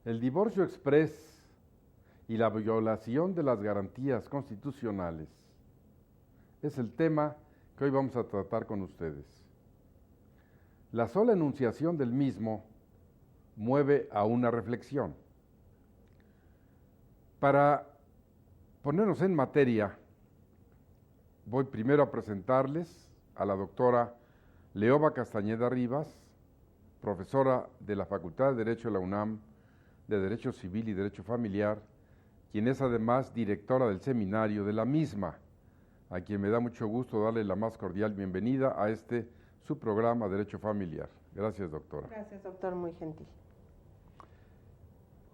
El divorcio exprés y la violación de las garantías constitucionales es el tema que hoy vamos a tratar con ustedes. La sola enunciación del mismo mueve a una reflexión. Para ponernos en materia, voy primero a presentarles a la doctora Leoba Castañeda Rivas, profesora de la Facultad de Derecho de la UNAM, de Derecho Civil y Derecho Familiar, quien es además directora del seminario de la misma, a quien me da mucho gusto darle la más cordial bienvenida a su programa Derecho Familiar. Gracias, doctora. Gracias, doctor, muy gentil.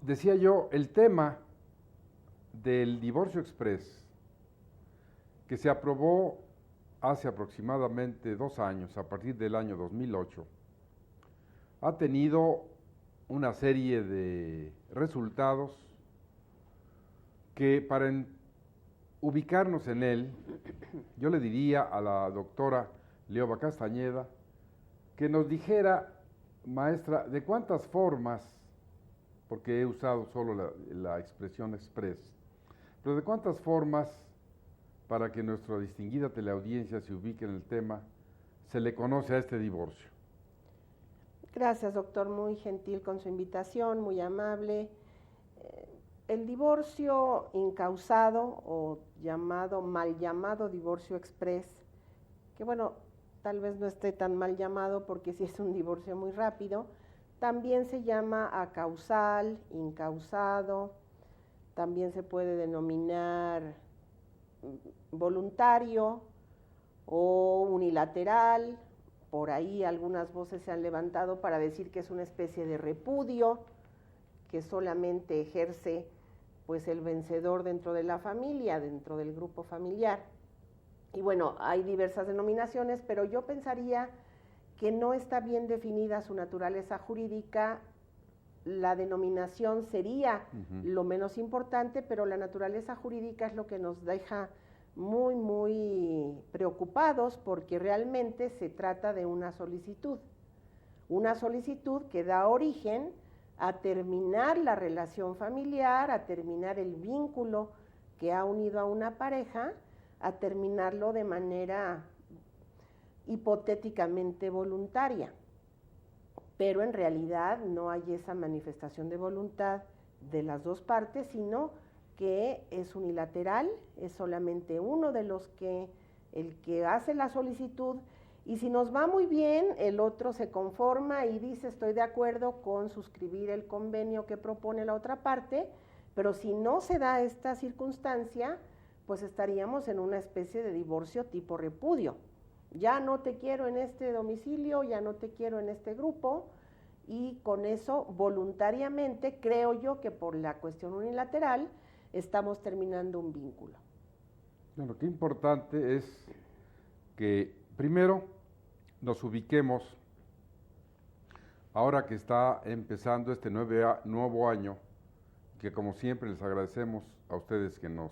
Decía yo, el tema del divorcio exprés, que se aprobó hace aproximadamente 2 años, a partir del año 2008, ha tenido una serie de resultados que para ubicarnos en él, yo le diría a la doctora Leoba Castañeda que nos dijera, maestra, de cuántas formas, porque he usado solo la expresión express, pero de cuántas formas, para que nuestra distinguida teleaudiencia se ubique en el tema, se le conoce a este divorcio. Gracias, doctor, muy gentil con su invitación, muy amable. El divorcio incausado o mal llamado divorcio express, que bueno, tal vez no esté tan mal llamado porque sí es un divorcio muy rápido, también se llama acausal, incausado, también se puede denominar voluntario o unilateral. Por ahí algunas voces se han levantado para decir que es una especie de repudio que solamente ejerce pues el vencedor dentro de la familia, dentro del grupo familiar. Y bueno, hay diversas denominaciones, pero yo pensaría que no está bien definida su naturaleza jurídica. La denominación sería lo menos importante, pero la naturaleza jurídica es lo que nos deja muy preocupados, porque realmente se trata de una solicitud que da origen a terminar la relación familiar, a terminar el vínculo que ha unido a una pareja, a terminarlo de manera hipotéticamente voluntaria. Pero en realidad no hay esa manifestación de voluntad de las dos partes, sino que es unilateral, es solamente uno de los que, el que hace la solicitud, y si nos va muy bien, el otro se conforma y dice estoy de acuerdo con suscribir el convenio que propone la otra parte, pero si no se da esta circunstancia, pues estaríamos en una especie de divorcio tipo repudio. Ya no te quiero en este domicilio, ya no te quiero en este grupo, y con eso voluntariamente creo yo que por la cuestión unilateral estamos terminando un vínculo. Bueno, qué importante es que primero nos ubiquemos, ahora que está empezando este nuevo año, que como siempre les agradecemos a ustedes que nos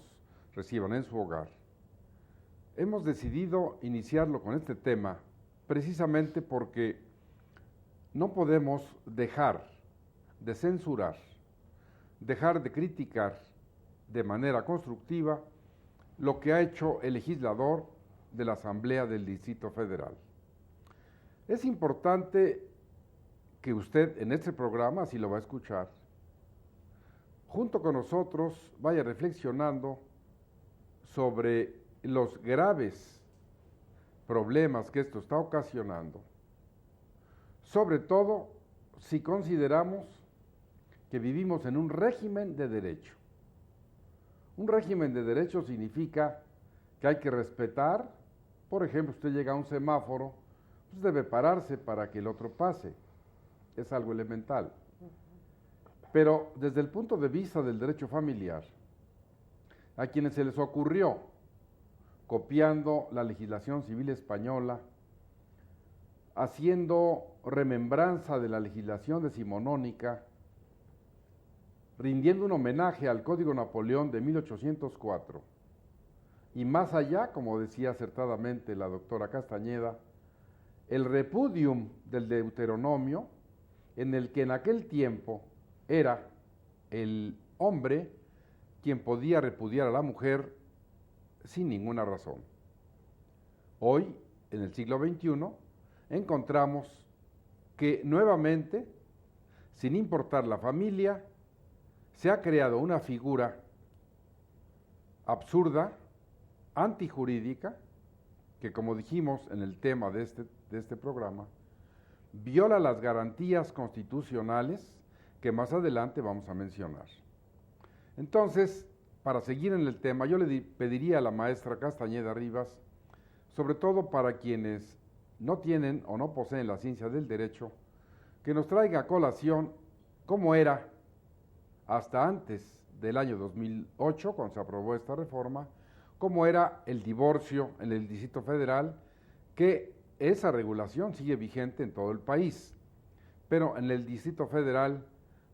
reciban en su hogar. Hemos decidido iniciarlo con este tema precisamente porque no podemos dejar de censurar, dejar de criticar de manera constructiva lo que ha hecho el legislador de la Asamblea del Distrito Federal. Es importante que usted en este programa, si lo va a escuchar, junto con nosotros vaya reflexionando sobre los graves problemas que esto está ocasionando, sobre todo si consideramos que vivimos en un régimen de derecho. Un régimen de derecho significa que hay que respetar, por ejemplo, usted llega a un semáforo, pues debe pararse para que el otro pase, es algo elemental. Pero desde el punto de vista del derecho familiar, a quienes se les ocurrió, copiando la legislación civil española, haciendo remembranza de la legislación decimonónica, rindiendo un homenaje al Código Napoleón de 1804, y más allá, como decía acertadamente la doctora Castañeda, el repudium del Deuteronomio, en el que en aquel tiempo era el hombre quien podía repudiar a la mujer sin ninguna razón. Hoy, en el siglo XXI, encontramos que nuevamente, sin importar la familia, se ha creado una figura absurda, antijurídica, que como dijimos en el tema de este programa, viola las garantías constitucionales que más adelante vamos a mencionar. Entonces, para seguir en el tema, yo le pediría a la maestra Castañeda Rivas, sobre todo para quienes no tienen o no poseen la ciencia del derecho, que nos traiga a colación cómo era hasta antes del año 2008, cuando se aprobó esta reforma, cómo era el divorcio en el Distrito Federal, que esa regulación sigue vigente en todo el país. Pero en el Distrito Federal,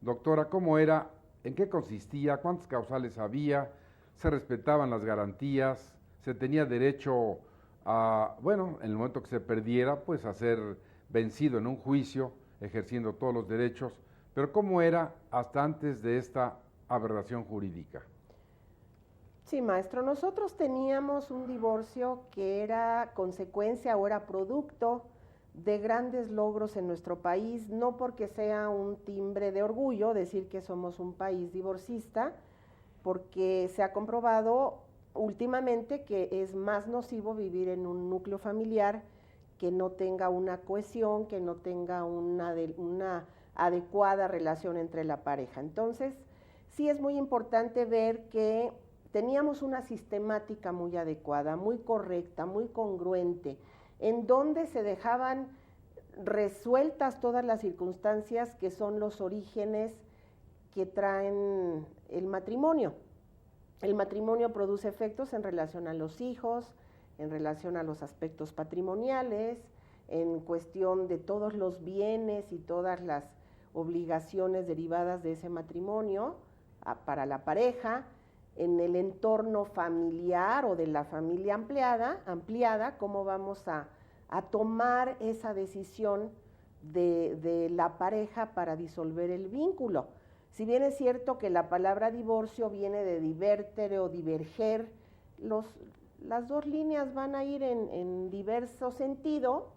doctora, ¿cómo era? ¿En qué consistía? ¿Cuántas causales había? ¿Se respetaban las garantías? ¿Se tenía derecho a, bueno, en el momento que se perdiera, pues a ser vencido en un juicio, ejerciendo todos los derechos? Pero ¿cómo era hasta antes de esta aberración jurídica? Sí, maestro, nosotros teníamos un divorcio que era consecuencia o era producto de grandes logros en nuestro país, no porque sea un timbre de orgullo decir que somos un país divorcista, porque se ha comprobado últimamente que es más nocivo vivir en un núcleo familiar que no tenga una cohesión, que no tenga una adecuada relación entre la pareja. Entonces, sí es muy importante ver que teníamos una sistemática muy adecuada, muy correcta, muy congruente, en donde se dejaban resueltas todas las circunstancias que son los orígenes que traen el matrimonio. El matrimonio produce efectos en relación a los hijos, en relación a los aspectos patrimoniales, en cuestión de todos los bienes y todas las obligaciones derivadas de ese matrimonio para la pareja, en el entorno familiar o de la familia ampliada, cómo vamos a tomar esa decisión de la pareja para disolver el vínculo. Si bien es cierto que la palabra divorcio viene de divertere o diverger, las dos líneas van a ir en diverso sentido,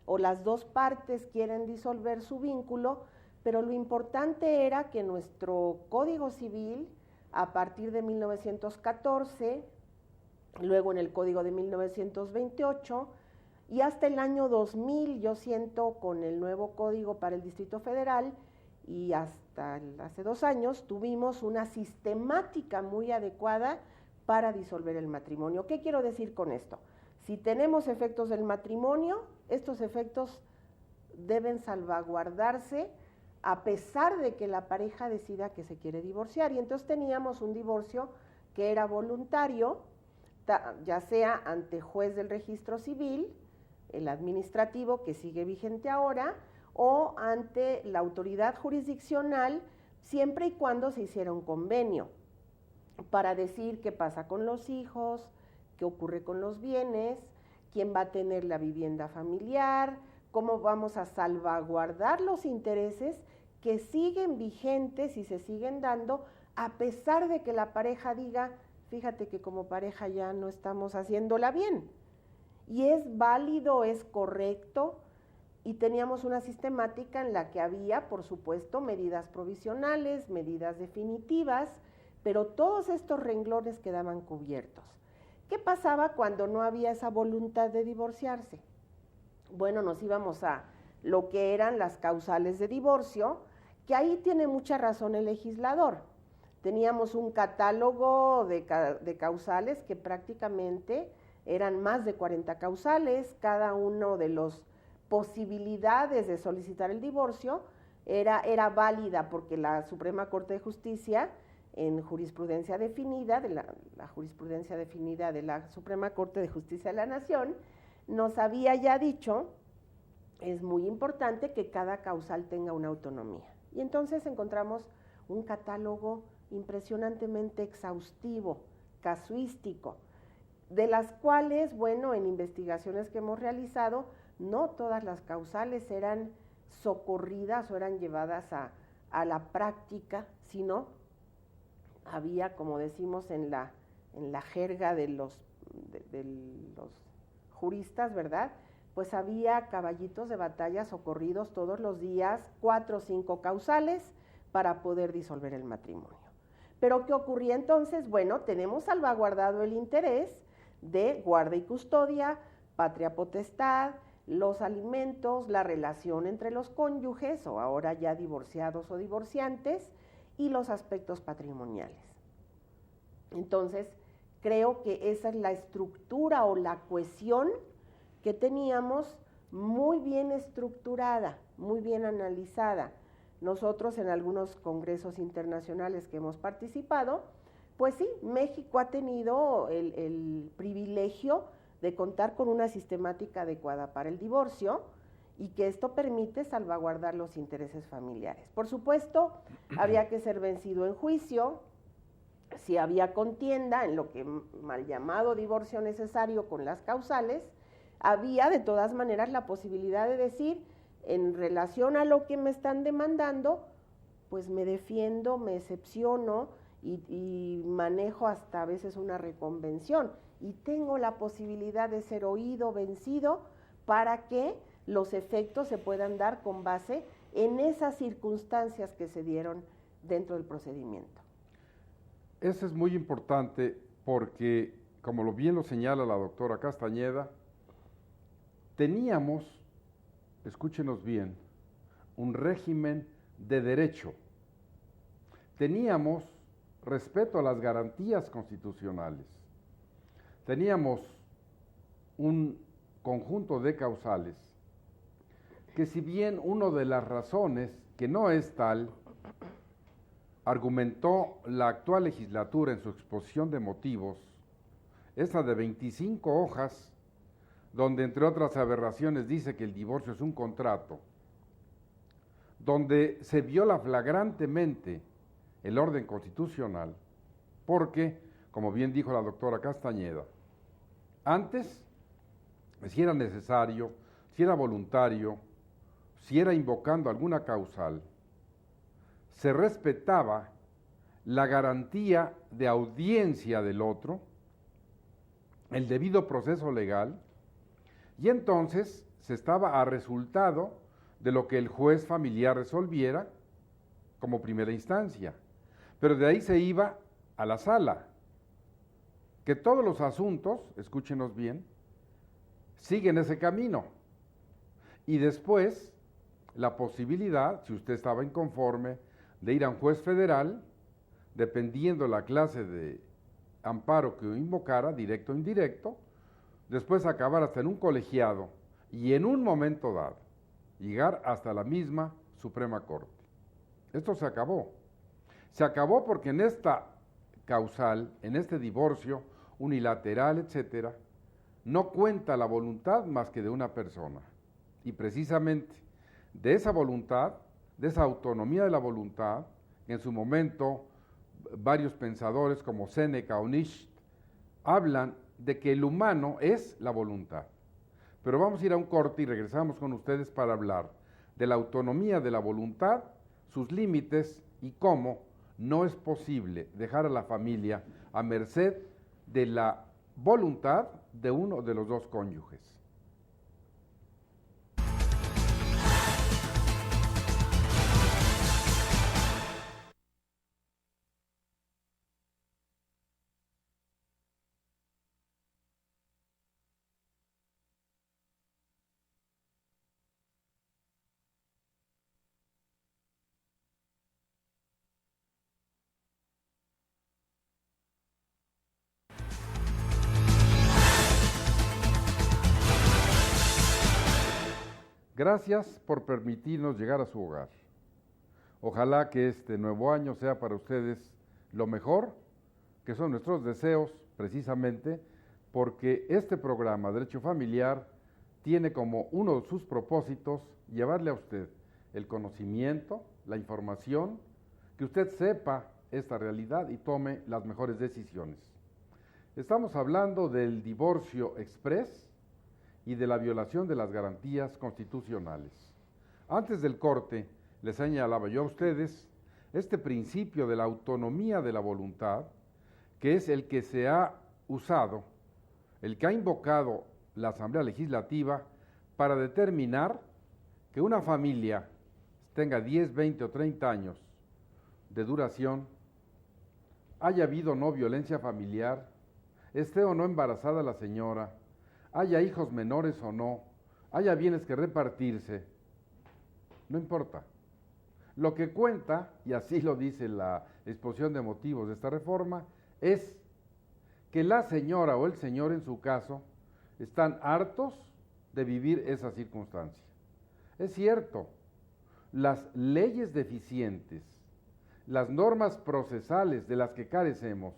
o las dos partes quieren disolver su vínculo, pero lo importante era que nuestro Código Civil, a partir de 1914, luego en el Código de 1928, y hasta el año 2000, yo siento, con el nuevo Código para el Distrito Federal, y hasta hace 2 años, tuvimos una sistemática muy adecuada para disolver el matrimonio. ¿Qué quiero decir con esto? Si tenemos efectos del matrimonio, estos efectos deben salvaguardarse a pesar de que la pareja decida que se quiere divorciar. Y entonces teníamos un divorcio que era voluntario, ya sea ante juez del registro civil, el administrativo que sigue vigente ahora, o ante la autoridad jurisdiccional, siempre y cuando se hiciera un convenio para decir qué pasa con los hijos, qué ocurre con los bienes, quién va a tener la vivienda familiar, cómo vamos a salvaguardar los intereses que siguen vigentes y se siguen dando a pesar de que la pareja diga, fíjate que como pareja ya no estamos haciéndola bien. Y es válido, es correcto, y teníamos una sistemática en la que había, por supuesto, medidas provisionales, medidas definitivas, pero todos estos renglones quedaban cubiertos. ¿Qué pasaba cuando no había esa voluntad de divorciarse? Bueno, nos íbamos a lo que eran las causales de divorcio, que ahí tiene mucha razón el legislador. Teníamos un catálogo de causales que prácticamente eran más de 40 causales, cada uno de las posibilidades de solicitar el divorcio era válida porque la Suprema Corte de Justicia, en jurisprudencia definida, la jurisprudencia definida de la Suprema Corte de Justicia de la Nación, nos había ya dicho, es muy importante que cada causal tenga una autonomía. Y entonces encontramos un catálogo impresionantemente exhaustivo, casuístico, de las cuales, bueno, en investigaciones que hemos realizado, no todas las causales eran socorridas o eran llevadas a la práctica, sino había, como decimos en la jerga de los juristas, ¿verdad? Pues había caballitos de batalla socorridos todos los días, 4 o 5 causales para poder disolver el matrimonio. Pero ¿qué ocurría entonces? Bueno, tenemos salvaguardado el interés de guarda y custodia, patria potestad, los alimentos, la relación entre los cónyuges, o ahora ya divorciados o divorciantes, y los aspectos patrimoniales. Entonces, creo que esa es la estructura o la cohesión que teníamos muy bien estructurada, muy bien analizada. Nosotros en algunos congresos internacionales que hemos participado, pues sí, México ha tenido el privilegio de contar con una sistemática adecuada para el divorcio y que esto permite salvaguardar los intereses familiares. Por supuesto, había que ser vencido en juicio, si había contienda en lo que mal llamado divorcio necesario con las causales, había de todas maneras la posibilidad de decir, en relación a lo que me están demandando, pues me defiendo, me excepciono y manejo hasta a veces una reconvención y tengo la posibilidad de ser oído, vencido, para que los efectos se puedan dar con base en esas circunstancias que se dieron dentro del procedimiento. Eso es muy importante porque, como bien lo señala la doctora Castañeda, teníamos, escúchenos bien, un régimen de derecho. Teníamos respeto a las garantías constitucionales. Teníamos un conjunto de causales que, si bien una de las razones, que no es tal, argumentó la actual legislatura en su exposición de motivos, esa de 25 hojas, donde entre otras aberraciones dice que el divorcio es un contrato, donde se viola flagrantemente el orden constitucional, porque, como bien dijo la doctora Castañeda, antes, si era necesario, si era voluntario, si era invocando alguna causal, se respetaba la garantía de audiencia del otro, el debido proceso legal, y entonces se estaba a resultado de lo que el juez familiar resolviera como primera instancia. Pero de ahí se iba a la sala, que todos los asuntos, escúchenos bien, siguen ese camino. Y después, la posibilidad, si usted estaba inconforme, de ir a un juez federal, dependiendo la clase de amparo que invocara, directo o indirecto, después acabar hasta en un colegiado y en un momento dado, llegar hasta la misma Suprema Corte. Esto se acabó. Se acabó porque en esta causal, en este divorcio unilateral, etcétera, no cuenta la voluntad más que de una persona. Y precisamente de esa voluntad, de esa autonomía de la voluntad, en su momento varios pensadores como Séneca o Nietzsche hablan de que el humano es la voluntad. Pero vamos a ir a un corte y regresamos con ustedes para hablar de la autonomía de la voluntad, sus límites y cómo no es posible dejar a la familia a merced de la voluntad de uno de los dos cónyuges. Gracias por permitirnos llegar a su hogar. Ojalá que este nuevo año sea para ustedes lo mejor, que son nuestros deseos, precisamente porque este programa Derecho Familiar tiene como uno de sus propósitos llevarle a usted el conocimiento, la información, que usted sepa esta realidad y tome las mejores decisiones. Estamos hablando del divorcio exprés y de la violación de las garantías constitucionales. Antes del corte, les señalaba yo a ustedes este principio de la autonomía de la voluntad, que es el que se ha usado, el que ha invocado la Asamblea Legislativa para determinar que una familia tenga 10, 20 o 30 años de duración, haya habido o no violencia familiar, esté o no embarazada la señora, haya hijos menores o no, haya bienes que repartirse, no importa. Lo que cuenta, y así lo dice la exposición de motivos de esta reforma, es que la señora o el señor en su caso están hartos de vivir esa circunstancia. Es cierto, las leyes deficientes, las normas procesales de las que carecemos,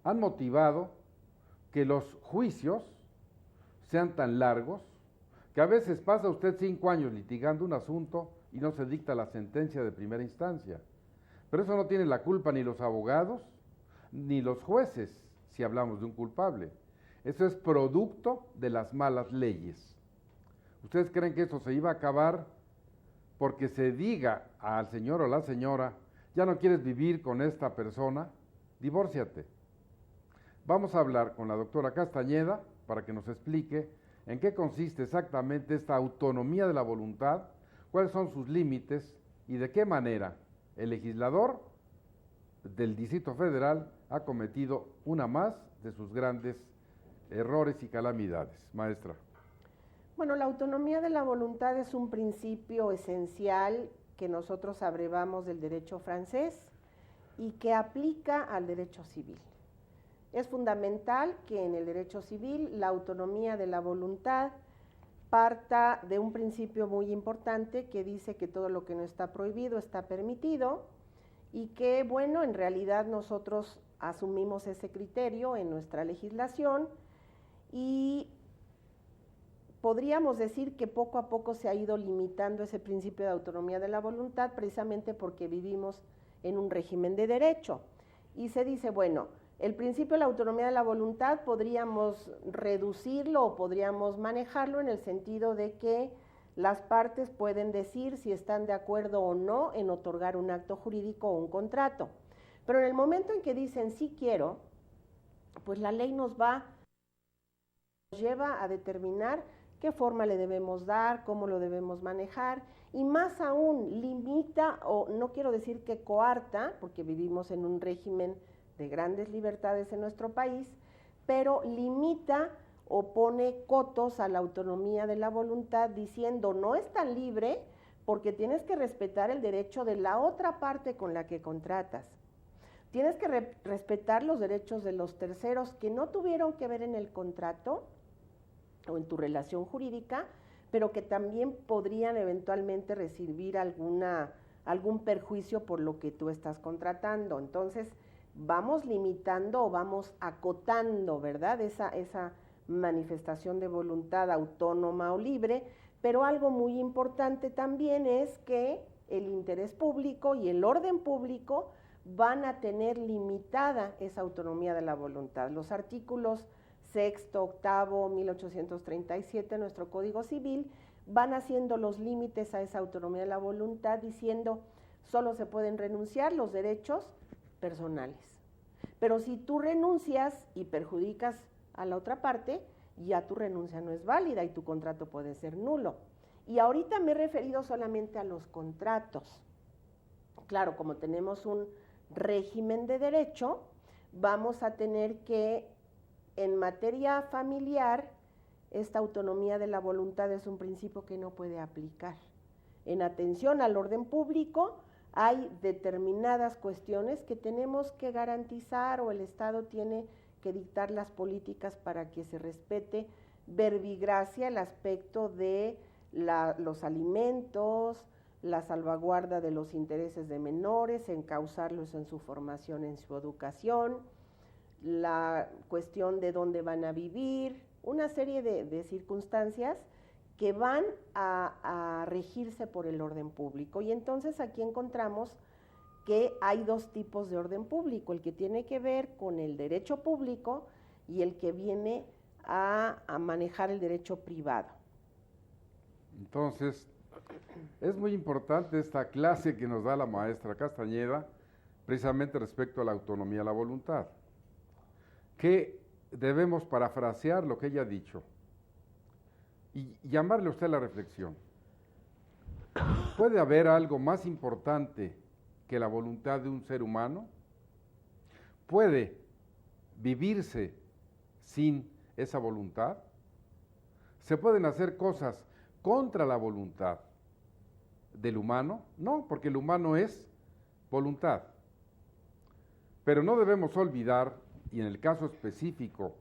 han motivado que los juicios sean tan largos, que a veces pasa usted 5 años litigando un asunto y no se dicta la sentencia de primera instancia. Pero eso no tiene la culpa ni los abogados, ni los jueces, si hablamos de un culpable. Eso es producto de las malas leyes. ¿Ustedes creen que eso se iba a acabar porque se diga al señor o la señora, ya no quieres vivir con esta persona? Divórciate. Vamos a hablar con la doctora Castañeda para que nos explique en qué consiste exactamente esta autonomía de la voluntad, cuáles son sus límites y de qué manera el legislador del Distrito Federal ha cometido una más de sus grandes errores y calamidades. Maestra. Bueno, la autonomía de la voluntad es un principio esencial que nosotros abrevamos del derecho francés y que aplica al derecho civil. Es fundamental que en el derecho civil la autonomía de la voluntad parta de un principio muy importante que dice que todo lo que no está prohibido está permitido y que, bueno, en realidad nosotros asumimos ese criterio en nuestra legislación y podríamos decir que poco a poco se ha ido limitando ese principio de autonomía de la voluntad precisamente porque vivimos en un régimen de derecho. Y se dice, bueno, el principio de la autonomía de la voluntad podríamos reducirlo o podríamos manejarlo en el sentido de que las partes pueden decir si están de acuerdo o no en otorgar un acto jurídico o un contrato. Pero en el momento en que dicen sí quiero, pues la ley nos lleva a determinar qué forma le debemos dar, cómo lo debemos manejar, y más aún limita, o no quiero decir que coarta, porque vivimos en un régimen de grandes libertades en nuestro país, pero limita o pone cotos a la autonomía de la voluntad diciendo no es tan libre porque tienes que respetar el derecho de la otra parte con la que contratas. Tienes que respetar los derechos de los terceros que no tuvieron que ver en el contrato o en tu relación jurídica, pero que también podrían eventualmente recibir algún perjuicio por lo que tú estás contratando. Entonces, vamos limitando o vamos acotando, ¿verdad?, esa manifestación de voluntad autónoma o libre, pero algo muy importante también es que el interés público y el orden público van a tener limitada esa autonomía de la voluntad. Los artículos 6, 8, 1837 de nuestro Código Civil van haciendo los límites a esa autonomía de la voluntad diciendo solo se pueden renunciar los derechos personales. Pero si tú renuncias y perjudicas a la otra parte, ya tu renuncia no es válida y tu contrato puede ser nulo. Y ahorita me he referido solamente a los contratos. Claro, como tenemos un régimen de derecho, vamos a tener que, en materia familiar, esta autonomía de la voluntad es un principio que no puede aplicar. En atención al orden público, hay determinadas cuestiones que tenemos que garantizar o el Estado tiene que dictar las políticas para que se respete verbigracia el aspecto de los alimentos, la salvaguarda de los intereses de menores, encauzarlos en su formación, en su educación, la cuestión de dónde van a vivir, una serie de circunstancias que van a regirse por el orden público. Y entonces aquí encontramos que hay dos tipos de orden público, el que tiene que ver con el derecho público y el que viene a manejar el derecho privado. Entonces, Es muy importante esta clase que nos da la maestra Castañeda, precisamente respecto a la autonomía de la voluntad, que debemos parafrasear lo que ella ha dicho y llamarle a usted a la reflexión. ¿Puede haber algo más importante que la voluntad de un ser humano? ¿Puede vivirse sin esa voluntad? ¿Se pueden hacer cosas contra la voluntad del humano? No, porque el humano es voluntad. Pero no debemos olvidar, y en el caso específico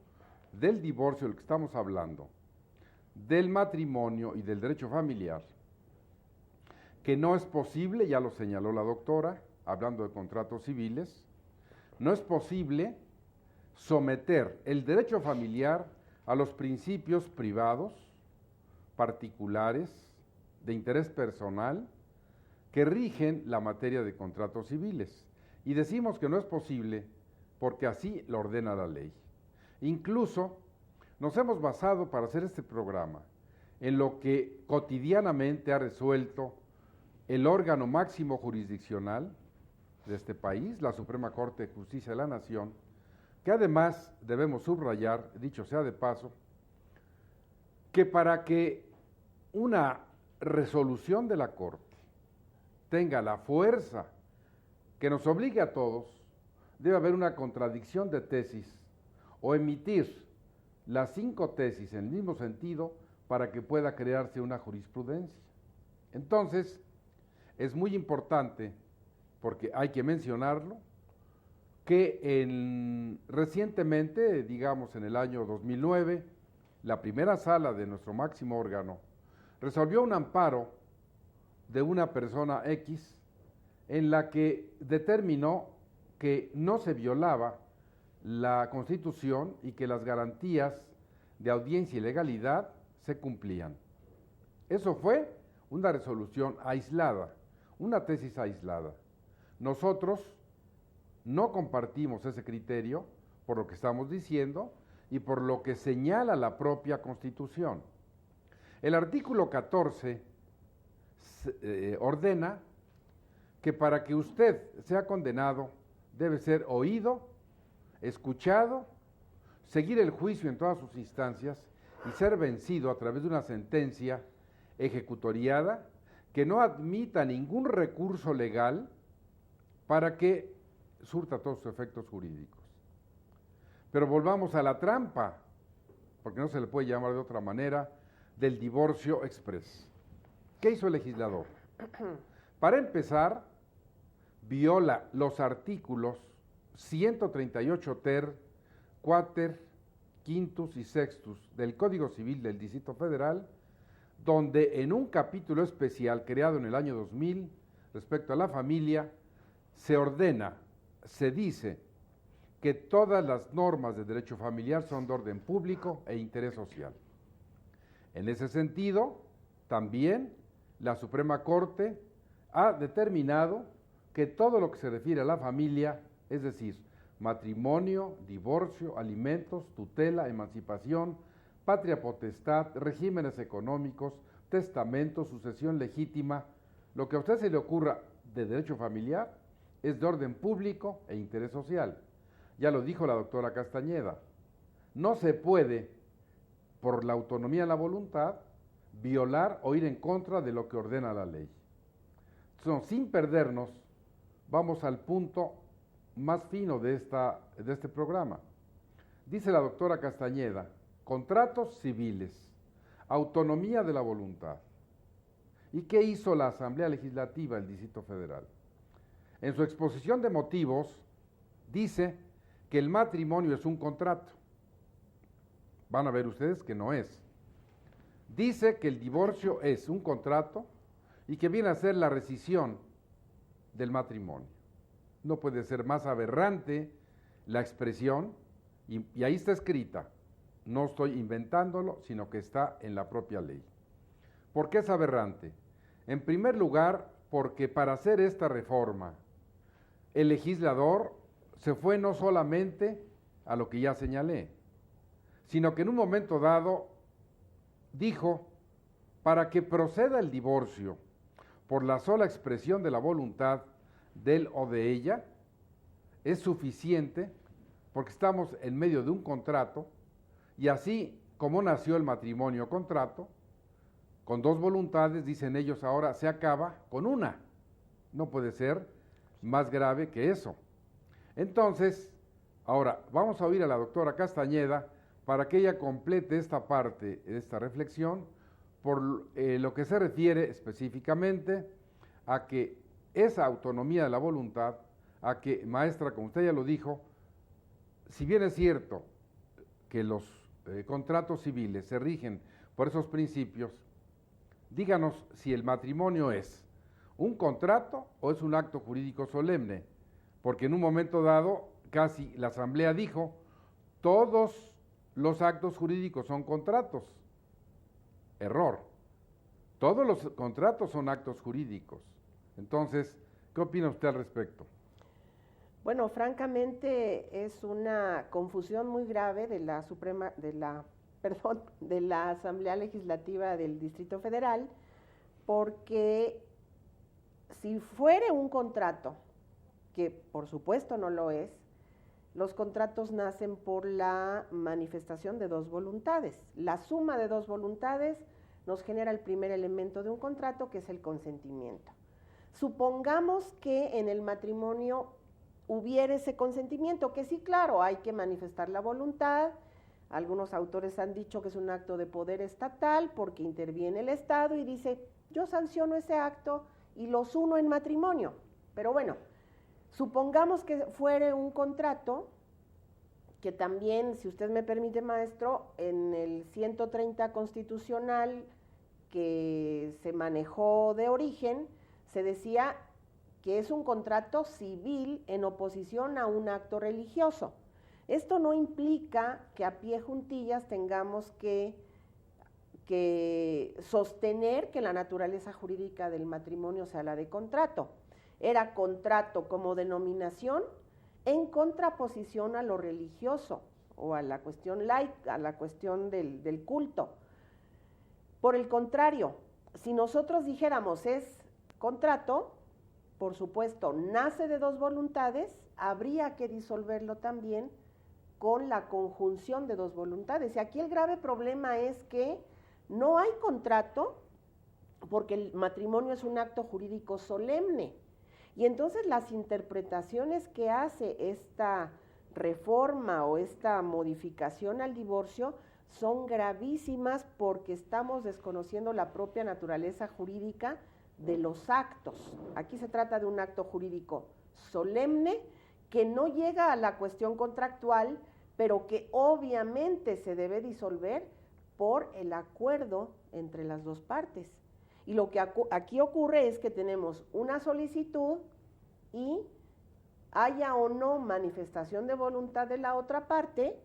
del divorcio del que estamos hablando, del matrimonio y del derecho familiar, que no es posible, ya lo señaló la doctora, hablando de contratos civiles, no es posible someter el derecho familiar a los principios privados, particulares, de interés personal, que rigen la materia de contratos civiles. Y decimos que no es posible porque así lo ordena la ley. Incluso nos hemos basado para hacer este programa en lo que cotidianamente ha resuelto el órgano máximo jurisdiccional de este país, la Suprema Corte de Justicia de la Nación, que además debemos subrayar, dicho sea de paso, que para que una resolución de la Corte tenga la fuerza que nos obligue a todos, debe haber una contradicción de tesis o emitir las 5 tesis en el mismo sentido para que pueda crearse una jurisprudencia. Entonces, es muy importante, porque hay que mencionarlo, que recientemente, digamos en el año 2009, la primera sala de nuestro máximo órgano resolvió un amparo de una persona X en la que determinó que no se violaba la Constitución y que las garantías de audiencia y legalidad se cumplían. Eso fue una resolución aislada, una tesis aislada. Nosotros no compartimos ese criterio por lo que estamos diciendo y por lo que señala la propia Constitución. El artículo 14 ordena que para que usted sea condenado debe ser oído, escuchado, seguir el juicio en todas sus instancias y ser vencido a través de una sentencia ejecutoriada que no admita ningún recurso legal para que surta todos sus efectos jurídicos. Pero volvamos a la trampa, porque no se le puede llamar de otra manera, del divorcio express. ¿Qué hizo el legislador? Para empezar, viola los artículos 138 ter, quater, quintus y sextus del Código Civil del Distrito Federal, donde en un capítulo especial creado en el año 2000 respecto a la familia, se ordena, se dice que todas las normas de derecho familiar son de orden público e interés social. En ese sentido, también la Suprema Corte ha determinado que todo lo que se refiere a la familia, es decir, matrimonio, divorcio, alimentos, tutela, emancipación, patria potestad, regímenes económicos, testamento, sucesión legítima, lo que a usted se le ocurra de derecho familiar es de orden público e interés social. Ya lo dijo la doctora Castañeda, no se puede, por la autonomía de la voluntad, violar o ir en contra de lo que ordena la ley. Entonces, sin perdernos, vamos al punto más fino de este programa. Dice la doctora Castañeda, contratos civiles, autonomía de la voluntad. ¿Y qué hizo la Asamblea Legislativa del Distrito Federal? En su exposición de motivos, dice que el matrimonio es un contrato. Van a ver ustedes que no es. Dice que el divorcio es un contrato y que viene a ser la rescisión del matrimonio. No puede ser más aberrante la expresión, y ahí está escrita. No estoy inventándolo, sino que está en la propia ley. ¿Por qué es aberrante? En primer lugar, porque para hacer esta reforma, el legislador se fue no solamente a lo que ya señalé, sino que en un momento dado dijo para que proceda el divorcio por la sola expresión de la voluntad de él o de ella, es suficiente porque estamos en medio de un contrato y así como nació el matrimonio contrato, con dos voluntades, dicen ellos ahora, se acaba con una. No puede ser más grave que eso. Entonces, ahora vamos a oír a la doctora Castañeda para que ella complete esta parte de esta reflexión por lo que se refiere específicamente a que esa autonomía de la voluntad, a que, maestra, como usted ya lo dijo, si bien es cierto que los contratos civiles se rigen por esos principios, díganos si el matrimonio es un contrato o es un acto jurídico solemne, porque en un momento dado casi la Asamblea dijo, todos los actos jurídicos son contratos. Error. Todos los contratos son actos jurídicos. Entonces, ¿qué opina usted al respecto? Bueno, francamente es una confusión muy grave de la de la Asamblea Legislativa del Distrito Federal, porque si fuere un contrato, que por supuesto no lo es, los contratos nacen por la manifestación de dos voluntades. La suma de dos voluntades nos genera el primer elemento de un contrato, que es el consentimiento. Supongamos que en el matrimonio hubiera ese consentimiento, que sí, claro, hay que manifestar la voluntad. Algunos autores han dicho que es un acto de poder estatal porque interviene el Estado y dice, yo sanciono ese acto y los uno en matrimonio. Pero bueno, supongamos que fuere un contrato, que también, si usted me permite, maestro, en el 130 constitucional que se manejó de origen, se decía que es un contrato civil en oposición a un acto religioso. Esto no implica que a pie juntillas tengamos que sostener que la naturaleza jurídica del matrimonio sea la de contrato. Era contrato como denominación en contraposición a lo religioso o a la cuestión laica, a la cuestión del culto. Por el contrario, si nosotros dijéramos es contrato, por supuesto, nace de dos voluntades, habría que disolverlo también con la conjunción de dos voluntades. Y aquí el grave problema es que no hay contrato porque el matrimonio es un acto jurídico solemne. Y entonces las interpretaciones que hace esta reforma o esta modificación al divorcio son gravísimas porque estamos desconociendo la propia naturaleza jurídica de los actos. Aquí se trata de un acto jurídico solemne que no llega a la cuestión contractual, pero que obviamente se debe disolver por el acuerdo entre las dos partes. Y lo que aquí ocurre es que tenemos una solicitud y haya o no manifestación de voluntad de la otra parte,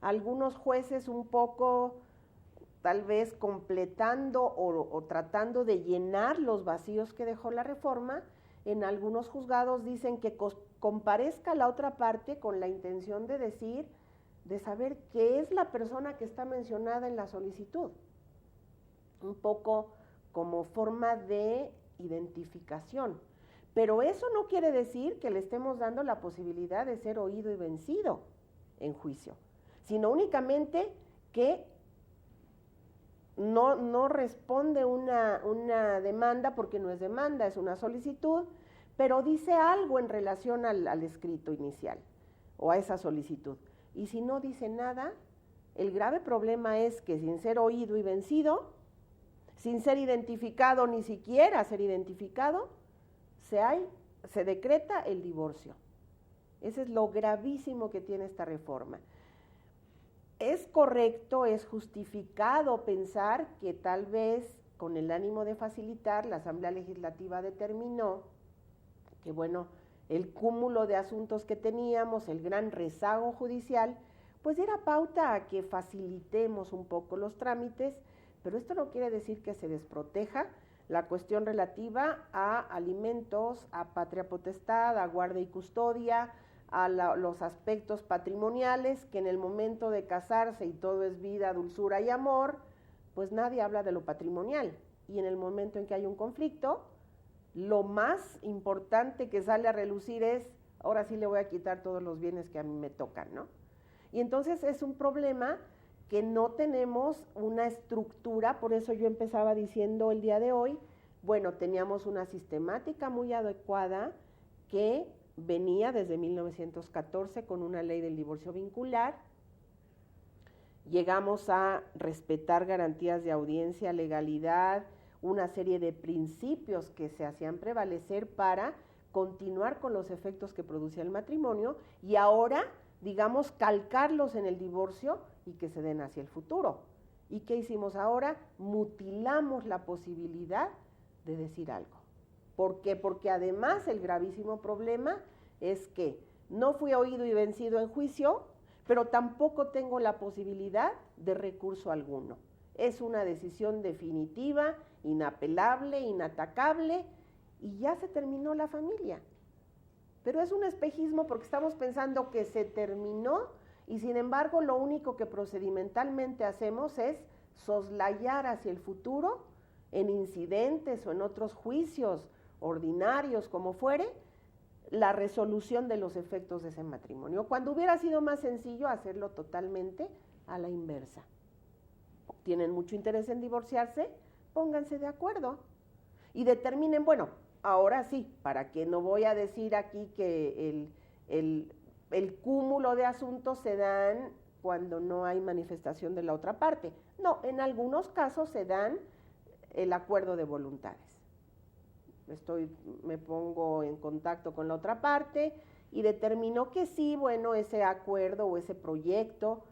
algunos jueces un poco tal vez completando o tratando de llenar los vacíos que dejó la reforma, en algunos juzgados dicen que comparezca la otra parte con la intención de decir, de saber qué es la persona que está mencionada en la solicitud. Un poco como forma de identificación. Pero eso no quiere decir que le estemos dando la posibilidad de ser oído y vencido en juicio, sino únicamente que no responde una demanda porque no es demanda, es una solicitud, pero dice algo en relación al escrito inicial o a esa solicitud. Y si no dice nada, el grave problema es que sin ser oído y vencido, sin ser identificado, ni siquiera ser identificado, se decreta el divorcio. Ese es lo gravísimo que tiene esta reforma. Es correcto, es justificado pensar que tal vez con el ánimo de facilitar, la Asamblea Legislativa determinó que, bueno, el cúmulo de asuntos que teníamos, el gran rezago judicial, pues era pauta a que facilitemos un poco los trámites, pero esto no quiere decir que se desproteja la cuestión relativa a alimentos, a patria potestad, a guarda y custodia, a los aspectos patrimoniales que en el momento de casarse y todo es vida, dulzura y amor, pues nadie habla de lo patrimonial. Y en el momento en que hay un conflicto, lo más importante que sale a relucir es, ahora sí le voy a quitar todos los bienes que a mí me tocan, ¿no? Y entonces es un problema que no tenemos una estructura, por eso yo empezaba diciendo el día de hoy, bueno, teníamos una sistemática muy adecuada que venía desde 1914 con una ley del divorcio vincular. Llegamos a respetar garantías de audiencia, legalidad, una serie de principios que se hacían prevalecer para continuar con los efectos que producía el matrimonio y ahora, digamos, calcarlos en el divorcio y que se den hacia el futuro. ¿Y qué hicimos ahora? Mutilamos la posibilidad de decir algo. ¿Por qué? Porque además el gravísimo problema es que no fui oído y vencido en juicio, pero tampoco tengo la posibilidad de recurso alguno. Es una decisión definitiva, inapelable, inatacable, y ya se terminó la familia. Pero es un espejismo porque estamos pensando que se terminó y sin embargo lo único que procedimentalmente hacemos es soslayar hacia el futuro en incidentes o en otros juicios ordinarios, como fuere, la resolución de los efectos de ese matrimonio, cuando hubiera sido más sencillo hacerlo totalmente a la inversa. Tienen mucho interés en divorciarse, pónganse de acuerdo y determinen, bueno, ahora sí, para que no voy a decir aquí que el cúmulo de asuntos se dan cuando no hay manifestación de la otra parte. No, en algunos casos se dan el acuerdo de voluntades. Me pongo en contacto con la otra parte y determino que sí, bueno, ese acuerdo o ese proyecto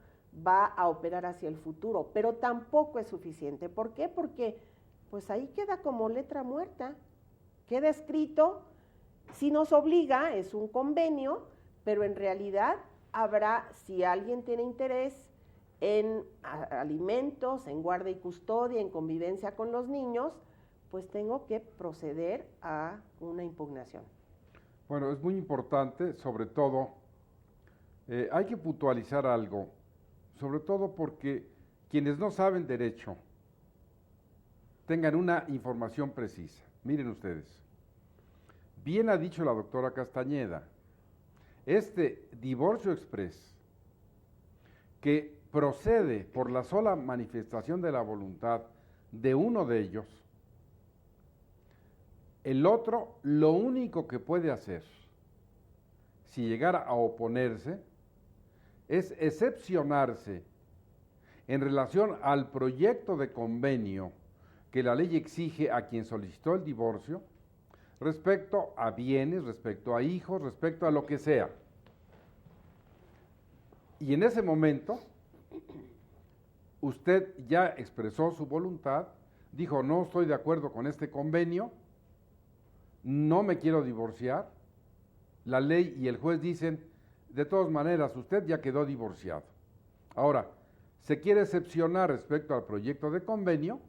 va a operar hacia el futuro, pero tampoco es suficiente. ¿Por qué? Porque pues ahí queda como letra muerta, queda escrito, si nos obliga, es un convenio, pero en realidad habrá, si alguien tiene interés en alimentos, en guarda y custodia, en convivencia con los niños, pues tengo que proceder a una impugnación. Bueno, es muy importante, sobre todo, hay que puntualizar algo, sobre todo porque quienes no saben derecho tengan una información precisa. Miren ustedes, bien ha dicho la doctora Castañeda, este divorcio exprés que procede por la sola manifestación de la voluntad de uno de ellos, el otro lo único que puede hacer, si llegara a oponerse, es excepcionarse en relación al proyecto de convenio que la ley exige a quien solicitó el divorcio, respecto a bienes, respecto a hijos, respecto a lo que sea. Y en ese momento, usted ya expresó su voluntad, dijo, no estoy de acuerdo con este convenio, no me quiero divorciar. La ley y el juez dicen, de todas maneras, usted ya quedó divorciado. Ahora, se quiere excepcionar respecto al proyecto de convenio.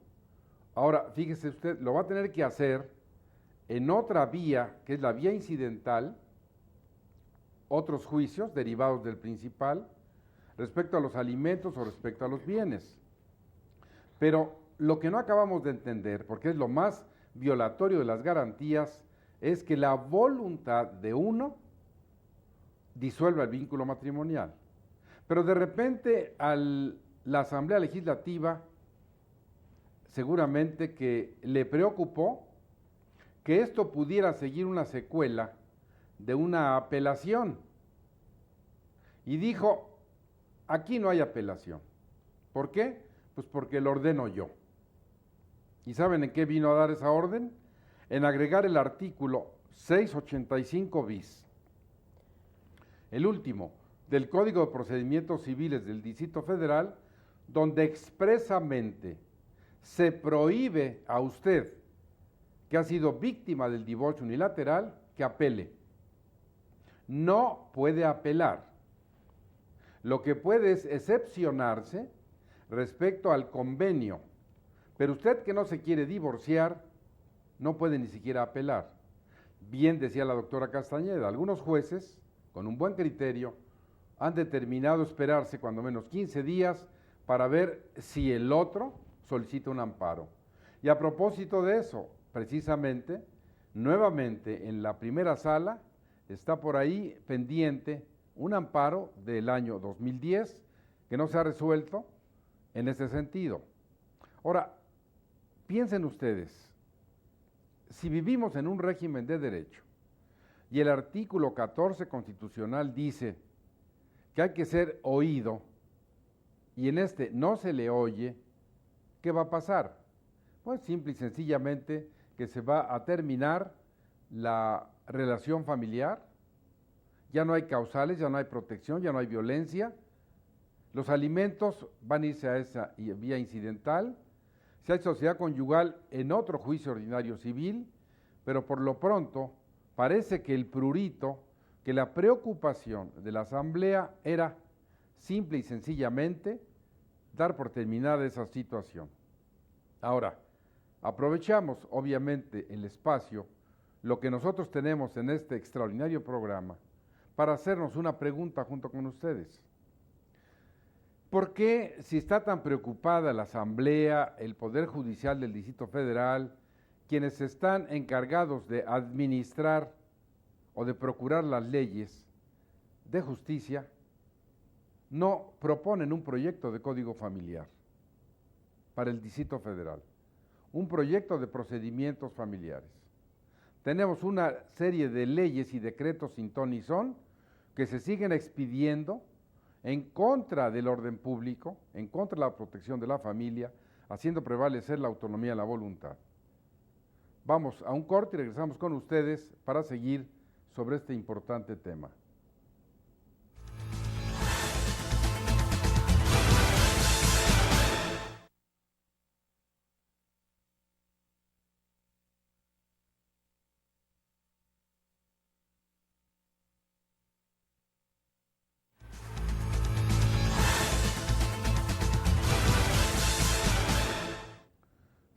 Ahora, fíjese usted, lo va a tener que hacer en otra vía, que es la vía incidental, otros juicios derivados del principal, respecto a los alimentos o respecto a los bienes. Pero lo que no acabamos de entender, porque es lo más violatorio de las garantías, es que la voluntad de uno disuelva el vínculo matrimonial. Pero de repente la Asamblea Legislativa seguramente que le preocupó que esto pudiera seguir una secuela de una apelación. Y dijo, aquí no hay apelación. ¿Por qué? Pues porque lo ordeno yo. ¿Y saben en qué vino a dar esa orden? En agregar el artículo 685 bis, el último, del Código de Procedimientos Civiles del Distrito Federal, donde expresamente se prohíbe a usted, que ha sido víctima del divorcio unilateral, que apele. No puede apelar. Lo que puede es excepcionarse respecto al convenio, pero usted que no se quiere divorciar, no puede ni siquiera apelar. Bien decía la doctora Castañeda, algunos jueces, con un buen criterio, han determinado esperarse cuando menos 15 días para ver si el otro solicita un amparo. Y a propósito de eso, precisamente, nuevamente en la primera sala está por ahí pendiente un amparo del año 2010 que no se ha resuelto en ese sentido. Ahora, piensen ustedes, si vivimos en un régimen de derecho y el artículo 14 constitucional dice que hay que ser oído y en este no se le oye, ¿qué va a pasar? Pues simple y sencillamente que se va a terminar la relación familiar, ya no hay causales, ya no hay protección, ya no hay violencia, los alimentos van a irse a esa vía incidental, si hay sociedad conyugal en otro juicio ordinario civil, pero por lo pronto parece que el prurito, que la preocupación de la Asamblea era simple y sencillamente dar por terminada esa situación. Ahora, aprovechamos obviamente el espacio, lo que nosotros tenemos en este extraordinario programa, para hacernos una pregunta junto con ustedes. ¿Por qué, si está tan preocupada la Asamblea, el Poder Judicial del Distrito Federal, quienes están encargados de administrar o de procurar las leyes de justicia, no proponen un proyecto de código familiar para el Distrito Federal, un proyecto de procedimientos familiares? Tenemos una serie de leyes y decretos sin ton ni son que se siguen expidiendo en contra del orden público, en contra de la protección de la familia, haciendo prevalecer la autonomía de la voluntad. Vamos a un corte y regresamos con ustedes para seguir sobre este importante tema.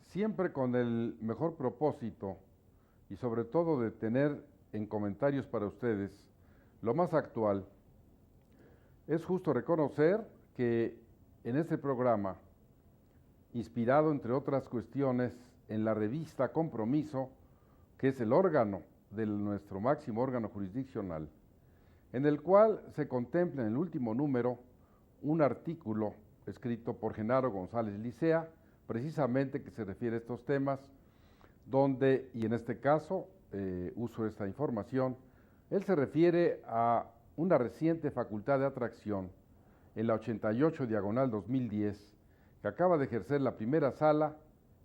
Siempre con el mejor propósito y sobre todo de tener en comentarios para ustedes lo más actual, es justo reconocer que en este programa, inspirado entre otras cuestiones en la revista Compromiso, que es el órgano de nuestro máximo órgano jurisdiccional, en el cual se contempla en el último número un artículo escrito por Genaro González Licea, precisamente que se refiere a estos temas, donde, y en este caso, uso esta información, él se refiere a una reciente facultad de atracción en la 88 diagonal 2010, que acaba de ejercer la primera sala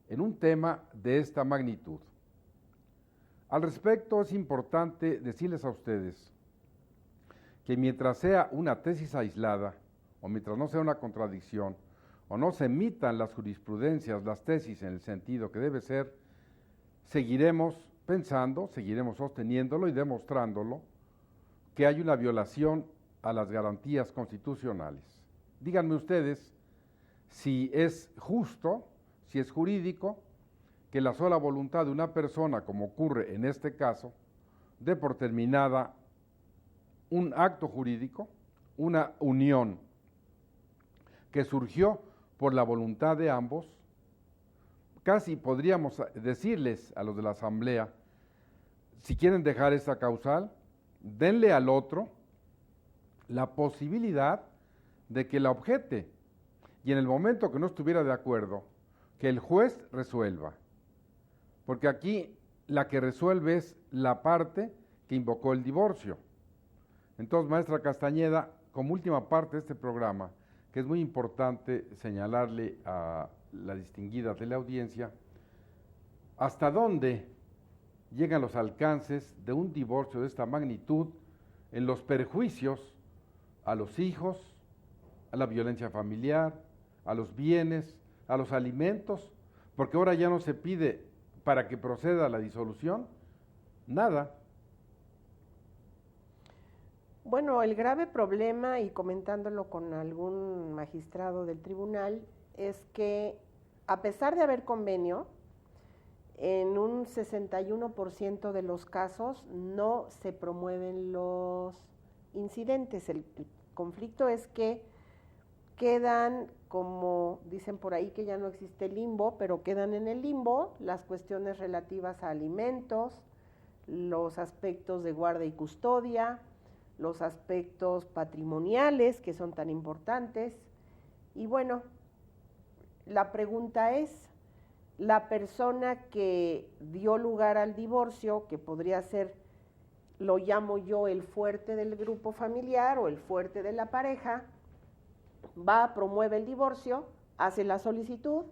en un tema de esta magnitud. Al respecto, es importante decirles a ustedes que mientras sea una tesis aislada, o mientras no sea una contradicción, o no se emitan las jurisprudencias, las tesis en el sentido que debe ser, seguiremos pensando, seguiremos sosteniéndolo y demostrándolo que hay una violación a las garantías constitucionales. Díganme ustedes si es justo, si es jurídico, que la sola voluntad de una persona, como ocurre en este caso, dé por terminada un acto jurídico, una unión que surgió por la voluntad de ambos. Casi podríamos decirles a los de la Asamblea, si quieren dejar esa causal, denle al otro la posibilidad de que la objete y en el momento que no estuviera de acuerdo, que el juez resuelva. Porque aquí la que resuelve es la parte que invocó el divorcio. Entonces, maestra Castañeda, como última parte de este programa, que es muy importante señalarle a la distinguida teleaudiencia, hasta dónde llegan los alcances de un divorcio de esta magnitud en los perjuicios a los hijos, a la violencia familiar, a los bienes, a los alimentos, porque ahora ya no se pide para que proceda la disolución, nada. Bueno, el grave problema, y comentándolo con algún magistrado del tribunal, es que a pesar de haber convenio, en un 61% de los casos no se promueven los incidentes. El conflicto es que quedan como dicen por ahí que ya no existe limbo, pero quedan en el limbo las cuestiones relativas a alimentos, los aspectos de guarda y custodia, los aspectos patrimoniales que son tan importantes. Y bueno, la pregunta es, la persona que dio lugar al divorcio, que podría ser, lo llamo yo el fuerte del grupo familiar o el fuerte de la pareja, va, promueve el divorcio, hace la solicitud,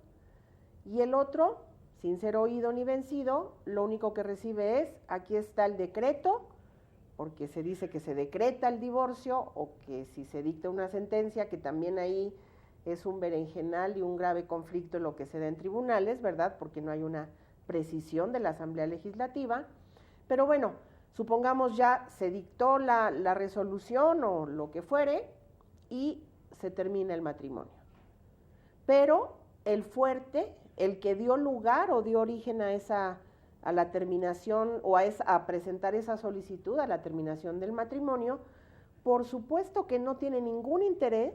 y el otro, sin ser oído ni vencido, lo único que recibe es, aquí está el decreto, porque se dice que se decreta el divorcio, o que si se dicta una sentencia, que también ahí es un berenjenal y un grave conflicto en lo que se da en tribunales, ¿verdad? Porque no hay una precisión de la Asamblea Legislativa. Pero bueno, supongamos ya se dictó la resolución o lo que fuere y se termina el matrimonio. Pero el fuerte, el que dio lugar o dio origen a la terminación o a presentar esa solicitud a la terminación del matrimonio, por supuesto que no tiene ningún interés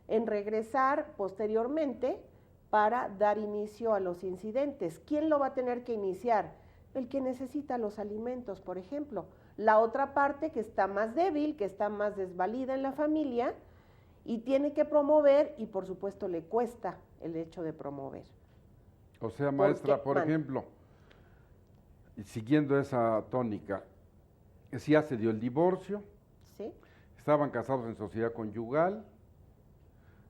en regresar posteriormente para dar inicio a los incidentes. ¿Quién lo va a tener que iniciar? El que necesita los alimentos, por ejemplo. La otra parte que está más débil, que está más desvalida en la familia y tiene que promover, y por supuesto le cuesta el hecho de promover. O sea, maestra, por ejemplo, siguiendo esa tónica, si ya se dio el divorcio, ¿sí? Estaban casados en sociedad conyugal,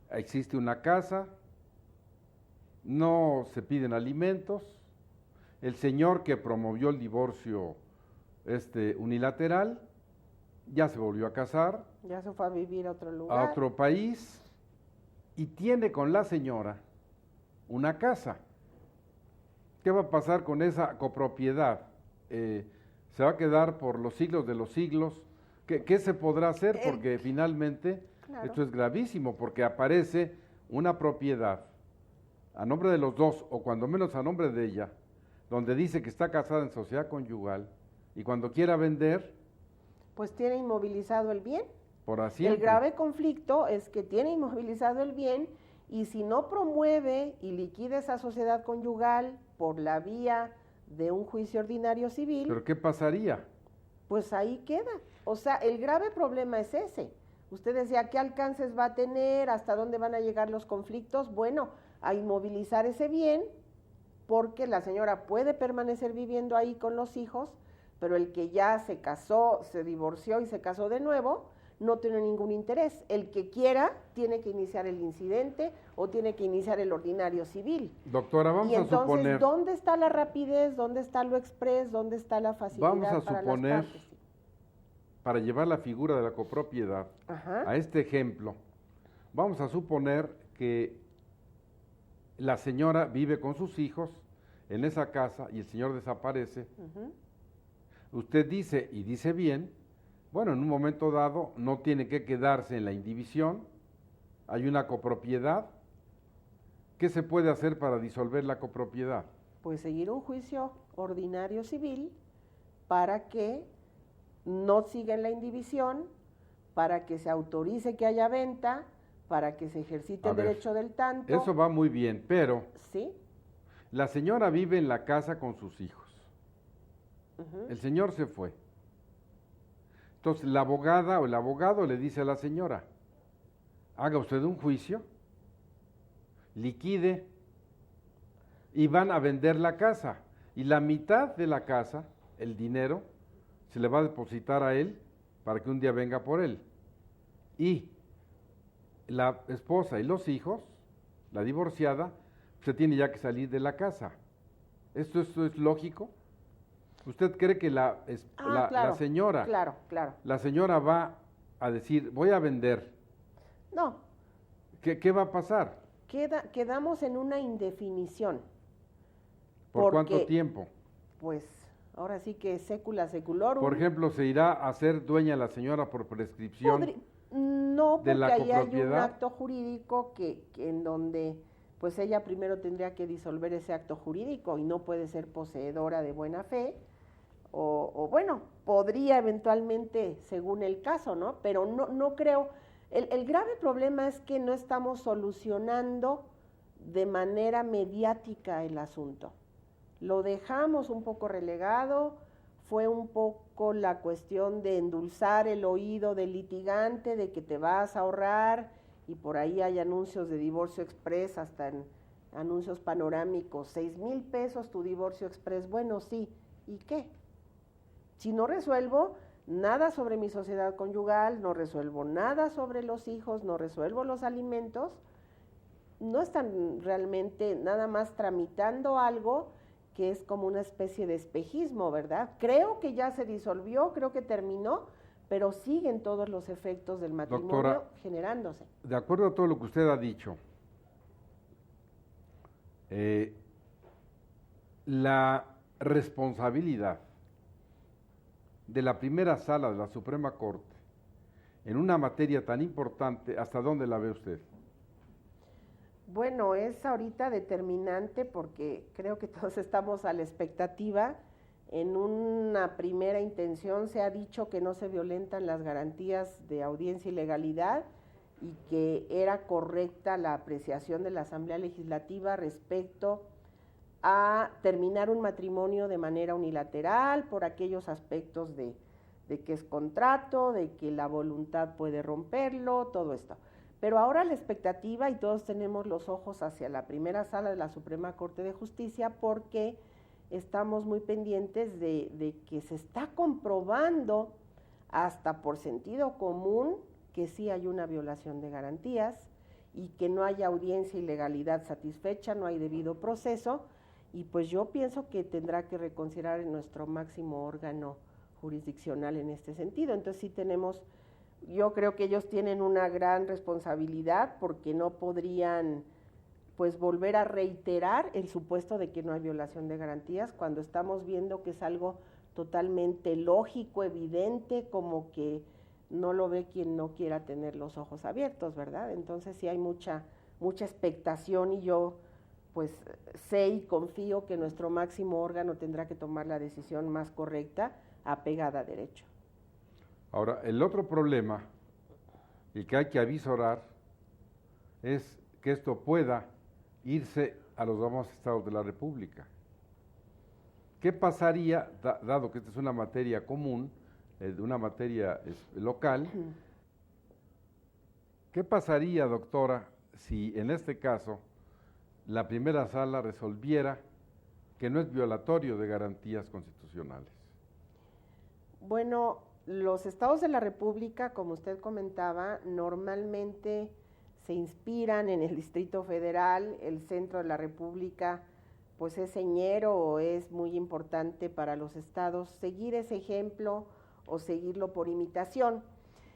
existe una casa, no se piden alimentos, el señor que promovió el divorcio unilateral ya se volvió a casar, ya se fue a vivir a otro lugar, a otro país, y tiene con la señora una casa. ¿Qué va a pasar con esa copropiedad? ¿Se va a quedar por los siglos de los siglos? ¿Qué se podrá hacer? Porque finalmente claro, esto es gravísimo, porque aparece una propiedad a nombre de los dos, o cuando menos a nombre de ella, donde dice que está casada en sociedad conyugal, y cuando quiera vender, pues tiene inmovilizado el bien. Por así. El grave conflicto es que tiene inmovilizado el bien, y si no promueve y liquida esa sociedad conyugal por la vía de un juicio ordinario civil. ¿Pero qué pasaría? Pues ahí queda. O sea, el grave problema es ese. Usted decía, ¿qué alcances va a tener? ¿Hasta dónde van a llegar los conflictos? Bueno, a inmovilizar ese bien, porque la señora puede permanecer viviendo ahí con los hijos, pero el que ya se casó, se divorció y se casó de nuevo, no tiene ningún interés. El que quiera tiene que iniciar el incidente o tiene que iniciar el ordinario civil. Doctora, vamos a suponer... Y entonces, ¿dónde está la rapidez? ¿Dónde está lo express? ¿Dónde está la facilidad para las partes? Vamos a suponer, Sí. para llevar la figura de la copropiedad a este ejemplo, vamos a suponer que la señora vive con sus hijos en esa casa y el señor desaparece. Usted dice, y dice bien, bueno, en un momento dado no tiene que quedarse en la indivisión, hay una copropiedad. ¿Qué se puede hacer para disolver la copropiedad? Pues seguir un juicio ordinario civil para que no siga en la indivisión, para que se autorice que haya venta, para que se ejercite el derecho del tanto. Eso va muy bien, pero ¿sí? La señora vive en la casa con sus hijos. El señor se fue. Entonces la abogada o el abogado le dice a la señora, haga usted un juicio, liquide y van a vender la casa. Y la mitad de la casa, el dinero, se le va a depositar a él para que un día venga por él. Y la esposa y los hijos, la divorciada, se tiene ya que salir de la casa. ¿Esto es lógico? ¿Usted cree que la señora, la señora va a decir, voy a vender? No. ¿Qué va a pasar? Quedamos en una indefinición. ¿Por cuánto tiempo? Pues ahora sí que sécula seculorum. Por ejemplo, ¿se irá a ser dueña la señora por prescripción? No, porque de la ahí hay un acto jurídico que en donde pues ella primero tendría que disolver ese acto jurídico y no puede ser poseedora de buena fe, o bueno, podría eventualmente según el caso, ¿no? Pero no creo, El grave problema es que no estamos solucionando de manera mediática el asunto. Lo dejamos un poco relegado, fue un poco la cuestión de endulzar el oído del litigante, de que te vas a ahorrar, y por ahí hay anuncios de divorcio express, hasta en anuncios panorámicos, 6,000 pesos tu divorcio express. Bueno, sí, ¿y qué? Si no resuelvo nada sobre mi sociedad conyugal, no resuelvo nada sobre los hijos, no resuelvo los alimentos, no están realmente nada más tramitando algo que es como una especie de espejismo, ¿verdad? Creo que ya se disolvió, creo que terminó, pero siguen todos los efectos del matrimonio, doctora, generándose. De acuerdo a todo lo que usted ha dicho, la responsabilidad de la primera sala de la Suprema Corte en una materia tan importante, ¿hasta dónde la ve usted? Bueno, es ahorita determinante porque creo que todos estamos a la expectativa. En una primera intención se ha dicho que no se violentan las garantías de audiencia y legalidad y que era correcta la apreciación de la Asamblea Legislativa respecto a terminar un matrimonio de manera unilateral por aquellos aspectos de que es contrato, de que la voluntad puede romperlo, todo esto. Pero ahora la expectativa, y todos tenemos los ojos hacia la primera sala de la Suprema Corte de Justicia, porque estamos muy pendientes de que se está comprobando hasta por sentido común que sí hay una violación de garantías y que no hay audiencia y legalidad satisfecha, no hay debido proceso, y pues yo pienso que tendrá que reconsiderar en nuestro máximo órgano jurisdiccional en este sentido. Entonces sí tenemos, yo creo que ellos tienen una gran responsabilidad porque no podrían pues volver a reiterar el supuesto de que no hay violación de garantías cuando estamos viendo que es algo totalmente lógico, evidente, como que no lo ve quien no quiera tener los ojos abiertos, ¿verdad? Entonces sí hay mucha expectación y yo pues sé y confío que nuestro máximo órgano tendrá que tomar la decisión más correcta, apegada a derecho. Ahora, el otro problema, y que hay que avisorar, es que esto pueda irse a los demás estados de la República. ¿Qué pasaría, dado que esta es una materia común, una materia local, qué pasaría, doctora, si en este caso la primera sala resolviera que no es violatorio de garantías constitucionales? Bueno, los estados de la República, como usted comentaba, normalmente se inspiran en el Distrito Federal. El centro de la República pues es señero o es muy importante para los estados seguir ese ejemplo o seguirlo por imitación.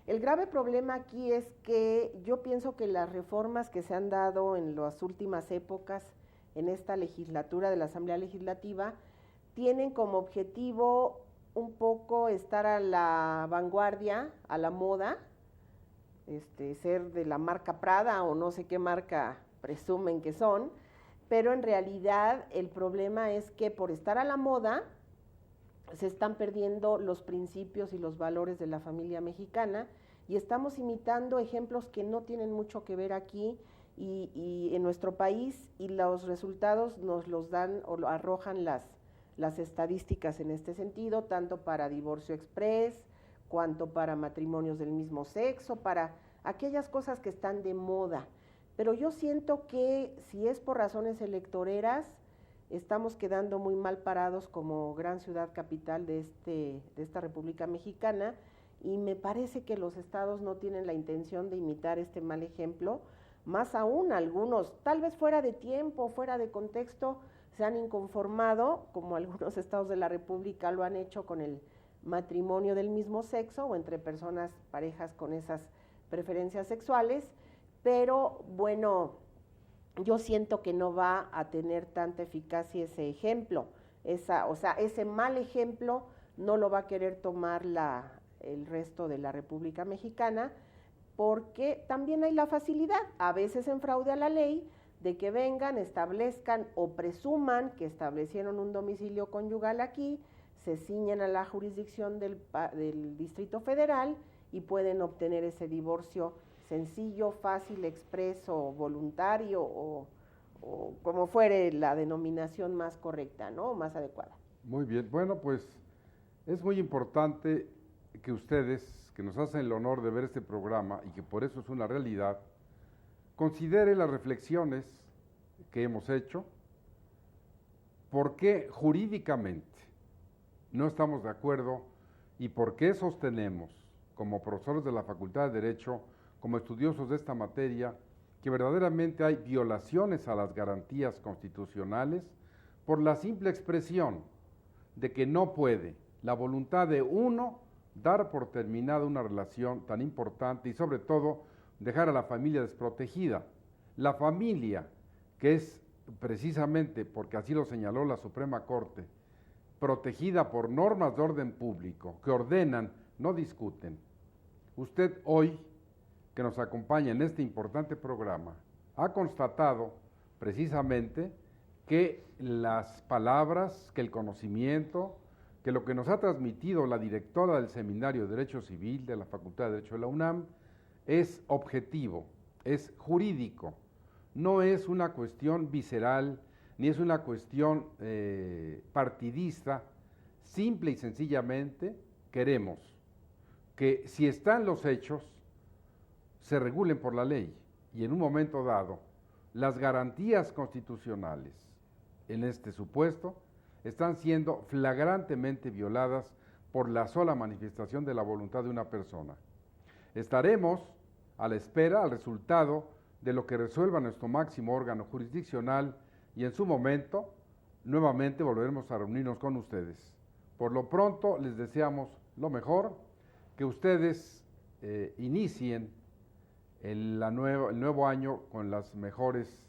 El grave problema aquí es que yo pienso que las reformas que se han dado en las últimas épocas en esta legislatura de la Asamblea Legislativa tienen como objetivo un poco estar a la vanguardia, a la moda, ser de la marca Prada o no sé qué marca presumen que son, pero en realidad el problema es que por estar a la moda se están perdiendo los principios y los valores de la familia mexicana y estamos imitando ejemplos que no tienen mucho que ver aquí y en nuestro país, y los resultados nos los dan o lo arrojan las estadísticas en este sentido, tanto para divorcio express, cuanto para matrimonios del mismo sexo, para aquellas cosas que están de moda. Pero yo siento que si es por razones electoreras, estamos quedando muy mal parados como gran ciudad capital de esta República Mexicana, y me parece que los estados no tienen la intención de imitar este mal ejemplo, más aún algunos, tal vez fuera de tiempo, fuera de contexto, se han inconformado, como algunos estados de la República lo han hecho con el matrimonio del mismo sexo o entre personas, parejas con esas preferencias sexuales, pero bueno, yo siento que no va a tener tanta eficacia ese ejemplo, ese mal ejemplo no lo va a querer tomar el resto de la República Mexicana, porque también hay la facilidad, a veces en fraude a la ley, de que vengan, establezcan o presuman que establecieron un domicilio conyugal aquí, se ciñen a la jurisdicción del Distrito Federal y pueden obtener ese divorcio sencillo, fácil, expreso, voluntario o como fuere la denominación más correcta, ¿no? Más adecuada. Muy bien, bueno, pues es muy importante que ustedes, que nos hacen el honor de ver este programa y que por eso es una realidad, considere las reflexiones que hemos hecho, por qué jurídicamente no estamos de acuerdo y por qué sostenemos, como profesores de la Facultad de Derecho, como estudiosos de esta materia, que verdaderamente hay violaciones a las garantías constitucionales por la simple expresión de que no puede la voluntad de uno dar por terminada una relación tan importante y sobre todo dejar a la familia desprotegida. La familia, que es precisamente, porque así lo señaló la Suprema Corte, protegida por normas de orden público, que ordenan, no discuten. Usted hoy, que nos acompaña en este importante programa, ha constatado precisamente que las palabras, que el conocimiento, que lo que nos ha transmitido la directora del Seminario de Derecho Civil de la Facultad de Derecho de la UNAM es objetivo, es jurídico, no es una cuestión visceral, ni es una cuestión partidista. Simple y sencillamente queremos que si están los hechos, se regulen por la ley y en un momento dado las garantías constitucionales en este supuesto están siendo flagrantemente violadas por la sola manifestación de la voluntad de una persona. Estaremos a la espera, al resultado de lo que resuelva nuestro máximo órgano jurisdiccional y en su momento nuevamente volveremos a reunirnos con ustedes. Por lo pronto les deseamos lo mejor, que ustedes inicien el nuevo año con las mejores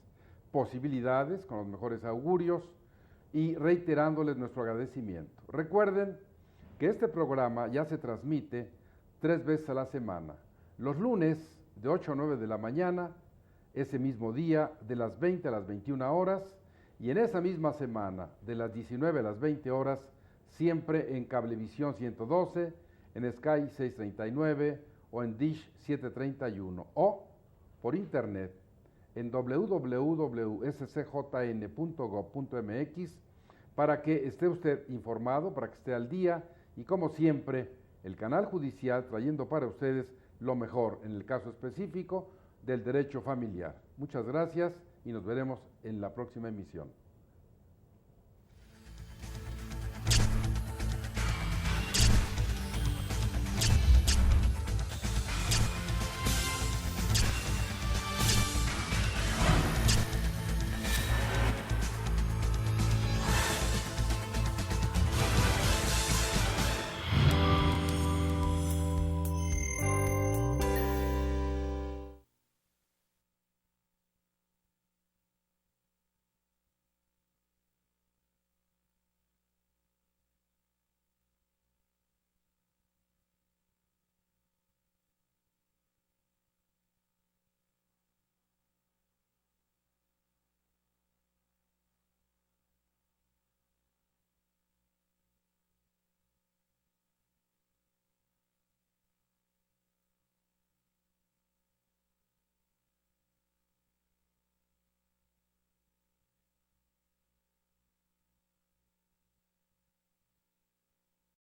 posibilidades, con los mejores augurios y reiterándoles nuestro agradecimiento. Recuerden que este programa ya se transmite 3 veces a la semana, los lunes de 8 a 9 de la mañana, ese mismo día de las 20 a las 21 horas y en esa misma semana de las 19 a las 20 horas, siempre en Cablevisión 112, en Sky 639 o en Dish 731 o por internet en www.scjn.gov.mx para que esté usted informado, para que esté al día y como siempre el canal judicial trayendo para ustedes lo mejor en el caso específico del derecho familiar. Muchas gracias y nos veremos en la próxima emisión.